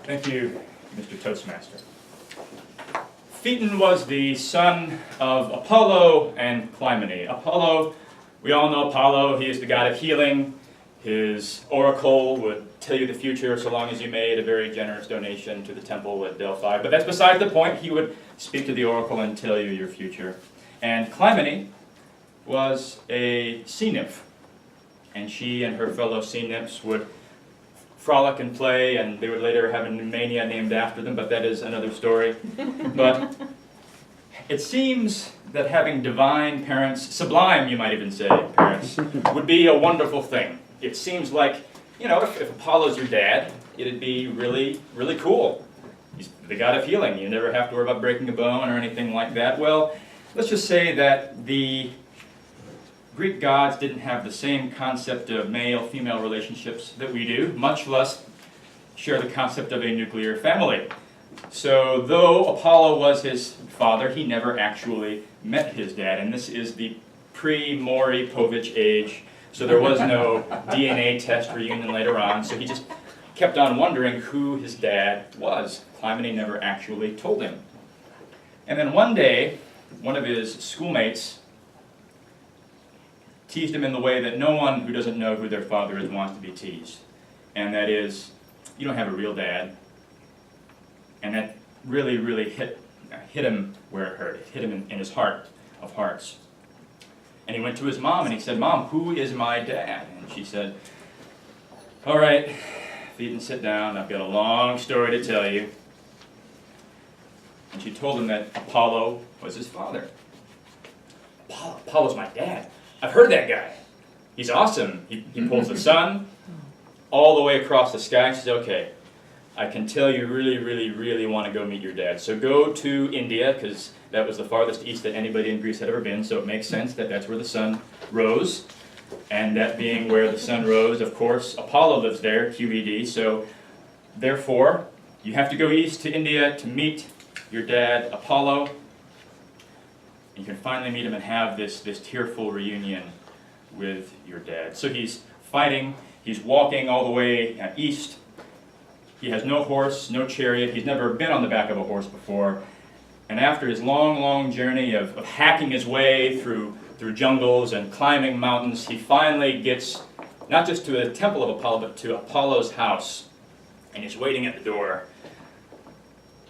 Thank you, Mr. Toastmaster. Phaeton was the son of Apollo and Clymene. Apollo, we all know Apollo, he is the god of healing. His oracle would tell you the future so long as you made a very generous donation to the temple at Delphi. But that's beside the point. He would speak to the oracle and tell you your future. And Clymene was a sea nymph. And she and her fellow sea nymphs would frolic and play, and they would later have a mania named after them, but that is another story. But it seems that having divine parents, sublime you might even say, parents, would be a wonderful thing. It seems like, you know, if Apollo's your dad, it'd be really, really cool. He's the god of healing. You never have to worry about breaking a bone or anything like that. Well, let's just say that the Greek gods didn't have the same concept of male-female relationships that we do, much less share the concept of a nuclear family. So though Apollo was his father, he never actually met his dad, and this is the pre-Maury Povich age, so there was no DNA test reunion later on, so he just kept on wondering who his dad was. Clymene never actually told him. And then one day, one of his schoolmates teased him in the way that no one who doesn't know who their father is wants to be teased. And that is, you don't have a real dad. And that really, really hit him where it hurt. It hit him in his heart of hearts. And he went to his mom and he said, "Mom, who is my dad?" And she said, "All right, Phaeton, sit down. I've got a long story to tell you." And she told him that Apollo was his father. Apollo's my dad. I've heard of that guy. He's awesome. He pulls the sun all the way across the sky. She says, "Okay, I can tell you really, really, really want to go meet your dad. So go to India," because that was the farthest east that anybody in Greece had ever been, so it makes sense that that's where the sun rose. And that being where the sun rose, of course, Apollo lives there, QED, so therefore, you have to go east to India to meet your dad, Apollo. You can finally meet him and have this tearful reunion with your dad. So he's fighting, he's walking all the way east. He has no horse, no chariot. He's never been on the back of a horse before. And after his long, long journey of hacking his way through jungles and climbing mountains, he finally gets not just to the temple of Apollo, but to Apollo's house. And he's waiting at the door.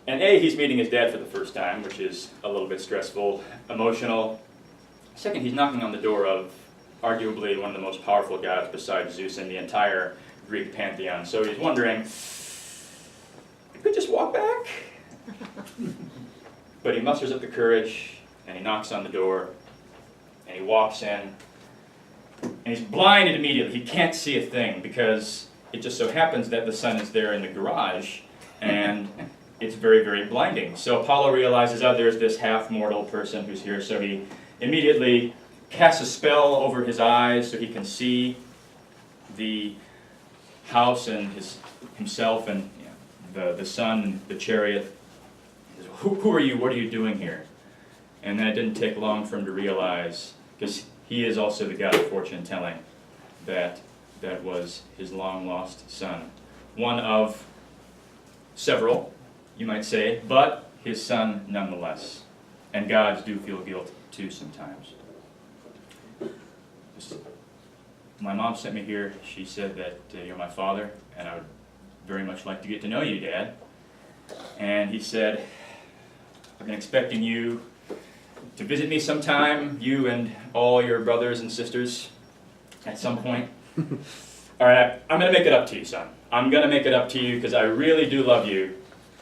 And he's meeting his dad for the first time, which is a little bit stressful, emotional. Second, he's knocking on the door of arguably one of the most powerful gods besides Zeus in the entire Greek pantheon. So he's wondering, I could just walk back? But he musters up the courage, and he knocks on the door, and he walks in, and he's blinded immediately. He can't see a thing, because it just so happens that the sun is there in the garage, and it's very, very blinding. So Apollo realizes, oh, there's this half-mortal person who's here, so he immediately casts a spell over his eyes so he can see the house and himself and the sun and the chariot. He says, who are you? What are you doing here? And then it didn't take long for him to realize, because he is also the god of fortune-telling, that was his long-lost son. One of several, you might say, but his son nonetheless. And gods do feel guilt too sometimes. My mom sent me here. She said that you're my father, and I would very much like to get to know you, Dad. And he said, I've been expecting you to visit me sometime, you and all your brothers and sisters, at some point. All right, I'm going to make it up to you, son. I'm going to make it up to you because I really do love you,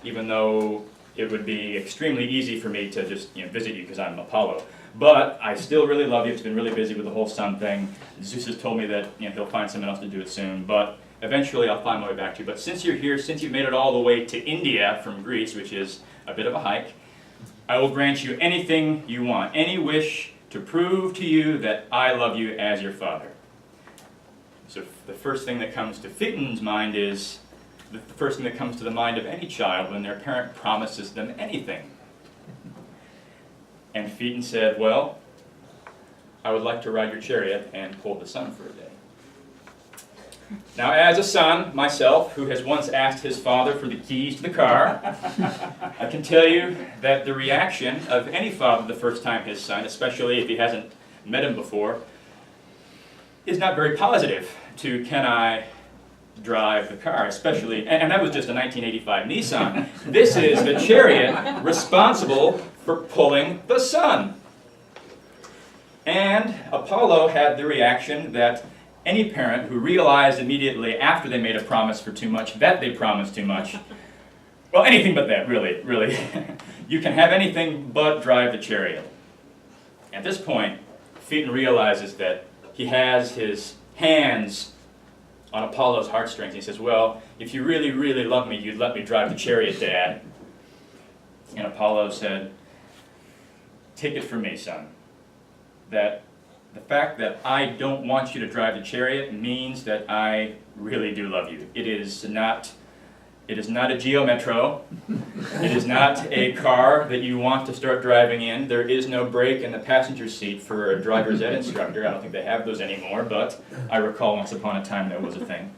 even though it would be extremely easy for me to just visit you because I'm Apollo. But I still really love you. It's been really busy with the whole sun thing. Zeus has told me that he'll find someone else to do it soon. But eventually I'll find my way back to you. But since you're here, since you've made it all the way to India from Greece, which is a bit of a hike, I will grant you anything you want, any wish to prove to you that I love you as your father. So the first thing that comes to Phaeton's mind is the first thing that comes to the mind of any child when their parent promises them anything. And Phaeton said, well, I would like to ride your chariot and pull the sun for a day. Now, as a son myself, who has once asked his father for the keys to the car, I can tell you that the reaction of any father the first time his son, especially if he hasn't met him before, is not very positive to, can I drive the car, especially, and that was just a 1985 Nissan. This is the Chariot responsible for pulling the sun. And Apollo had the reaction that any parent who realized immediately after they made a promise for too much that they promised too much, well, anything but that, really. You can have anything but drive the chariot. At this point, Phaeton realizes that he has his hands on Apollo's heartstrings. He says, well, if you really, really love me, you'd let me drive the chariot, Dad. And Apollo said, take it from me, son, that the fact that I don't want you to drive the chariot means that I really do love you. It is not a Geo Metro. It is not a car that you want to start driving in. There is no brake in the passenger seat for a driver's ed instructor. I don't think they have those anymore, but I recall once upon a time that was a thing.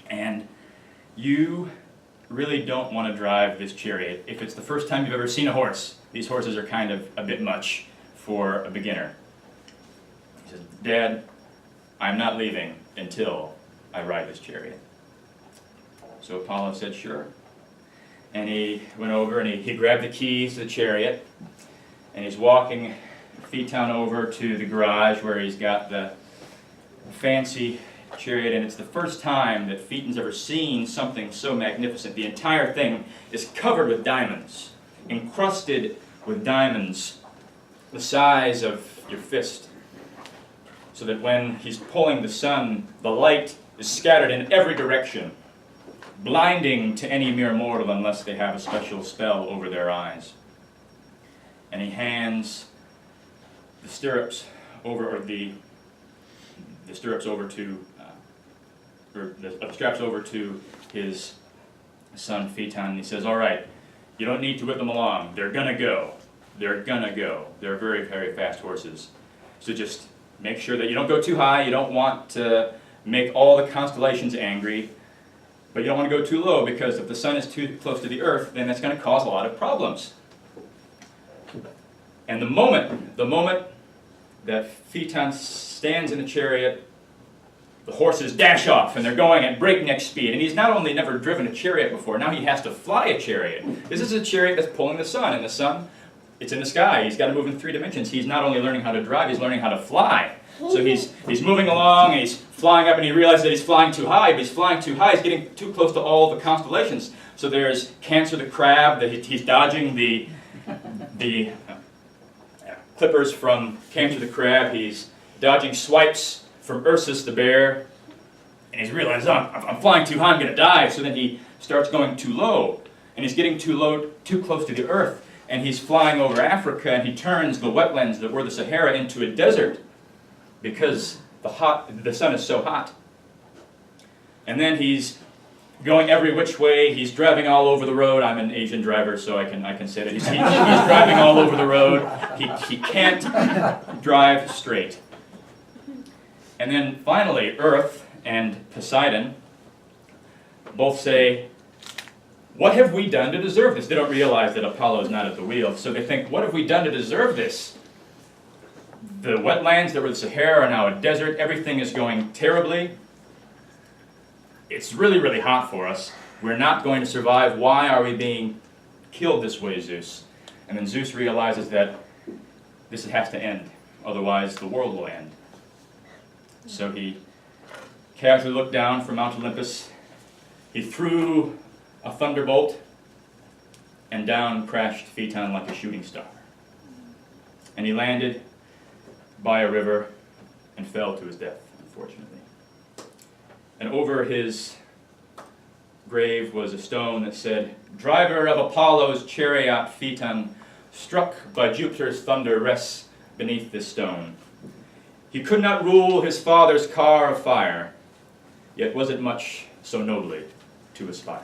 And you really don't want to drive this chariot. If it's the first time you've ever seen a horse, these horses are kind of a bit much for a beginner. He says, Dad, I'm not leaving until I ride this chariot. So Apollo said, sure. And he went over and he grabbed the keys to the chariot, and he's walking Phaeton over to the garage where he's got the fancy chariot, and it's the first time that Phaeton's ever seen something so magnificent. The entire thing is covered with diamonds, encrusted with diamonds the size of your fist, so that when he's pulling the sun, the light is scattered in every direction, blinding to any mere mortal unless they have a special spell over their eyes. And he hands the stirrups over, or the stirrups over to, or the straps over to his son Phaeton, and he says, all right, you don't need to whip them along. They're gonna go. They're gonna go. They're very, very fast horses. So just make sure that you don't go too high. You don't want to make all the constellations angry, but you don't want to go too low, because if the sun is too close to the earth, then that's going to cause a lot of problems. And the moment that Phaeton stands in the chariot, the horses dash off, and they're going at breakneck speed. And he's not only never driven a chariot before, now he has to fly a chariot. This is a chariot that's pulling the sun, and the sun, it's in the sky. He's got to move in 3 dimensions. He's not only learning how to drive, he's learning how to fly. So he's moving along, and he's flying up, and he realizes that he's flying too high, but he's flying too high. He's getting too close to all the constellations. So there's Cancer the crab, that he's dodging the clippers from Cancer the crab. He's dodging swipes from Ursus the bear. And he's realized, I'm flying too high, I'm going to die. So then he starts going too low, and he's getting too low, too close to the earth. And he's flying over Africa, and he turns the wetlands that were the Sahara into a desert, because the sun is so hot. And then he's going every which way. He's driving all over the road. I'm an Asian driver, so I can say that he's driving all over the road. He can't drive straight. And then finally, Earth and Poseidon both say, what have we done to deserve this? They don't realize that Apollo is not at the wheel, so they think, what have we done to deserve this? The wetlands that were the Sahara are now a desert. Everything is going terribly. It's really, really hot for us. We're not going to survive. Why are we being killed this way, Zeus? And then Zeus realizes that this has to end. Otherwise, the world will end. So he casually looked down from Mount Olympus. He threw a thunderbolt, and down crashed Phaeton like a shooting star. And he landed by a river and fell to his death, unfortunately. And over his grave was a stone that said, driver of Apollo's chariot Phaeton, struck by Jupiter's thunder, rests beneath this stone. He could not rule his father's car of fire, yet was it much so nobly to aspire.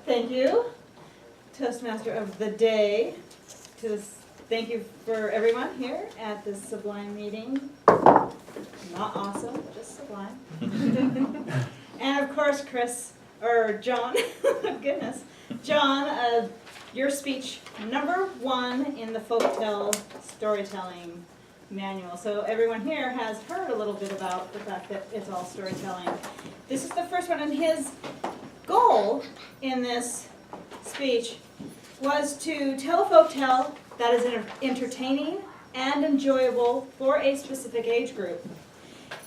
Thank you, Toastmaster of the Day, to this thank you for everyone here at this Sublime meeting. Not awesome, just Sublime. And of course, John, goodness, John, your speech #1 in the folktale storytelling manual. So everyone here has heard a little bit about the fact that it's all storytelling. This is the first one, and his goal in this speech was to tell a folktale that is entertaining and enjoyable for a specific age group,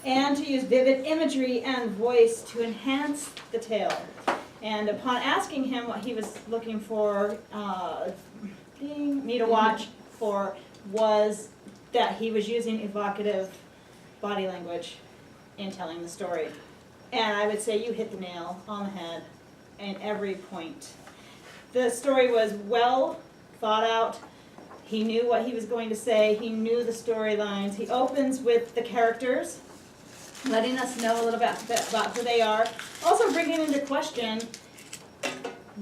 and to use vivid imagery and voice to enhance the tale. And upon asking him what he was looking for me to watch for, was that he was using evocative body language in telling the story. And I would say you hit the nail on the head in every point. The story was well thought out. He knew what he was going to say. He knew the storylines. He opens with the characters, letting us know a little bit about who they are. Also bringing into question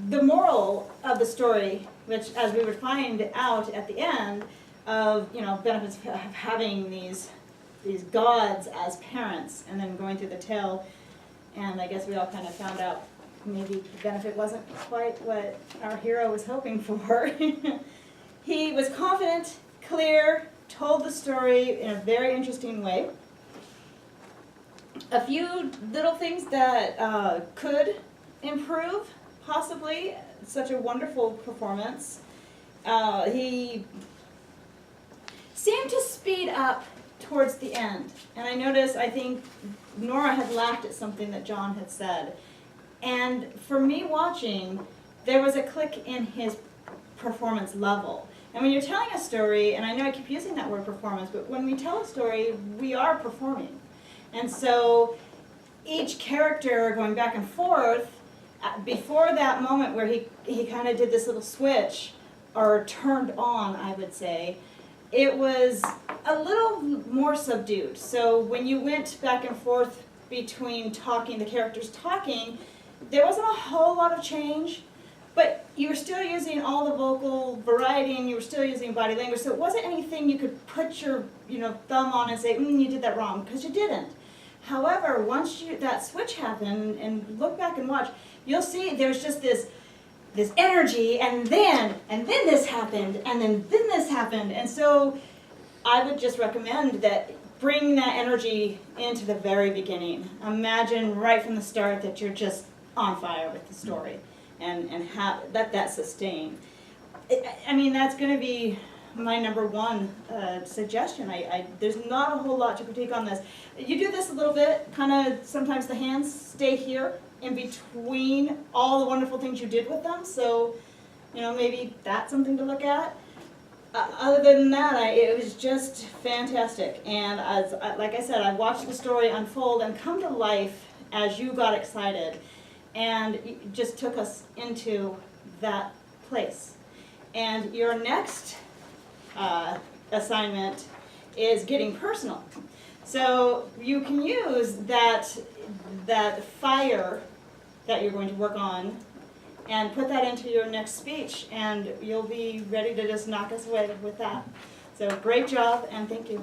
the moral of the story, which, as we would find out at the end, of benefits of having these gods as parents, and then going through the tale. And I guess we all kind of found out maybe the benefit wasn't quite what our hero was hoping for. He was confident, clear, told the story in a very interesting way. A few little things that could improve, possibly, such a wonderful performance. He seemed to speed up towards the end. And I think Nora had laughed at something that John had said. And for me watching, there was a click in his performance level. And when you're telling a story, and I know I keep using that word performance, but when we tell a story, we are performing. And so each character going back and forth, before that moment where he kind of did this little switch, or turned on, I would say, it was a little more subdued. So when you went back and forth between the characters talking, there wasn't a whole lot of change, but you were still using all the vocal variety, and you were still using body language, so it wasn't anything you could put your thumb on and say, you did that wrong, because you didn't. However, once that switch happened, and look back and watch, you'll see there's just this energy, and then this happened, and then this happened. And so I would just recommend that bring that energy into the very beginning. Imagine right from the start that you're just on fire with the story, and let that sustain. I mean, that's going to be my #1 suggestion. There's not a whole lot to critique on this. You do this a little bit, kind of sometimes the hands stay here in between all the wonderful things you did with them, so maybe that's something to look at. Other than that, it was just fantastic, and like I said, I watched the story unfold and come to life as you got excited, and it just took us into that place. And your next assignment is getting personal. So you can use that fire that you're going to work on and put that into your next speech, and you'll be ready to just knock us away with that. So great job, and thank you.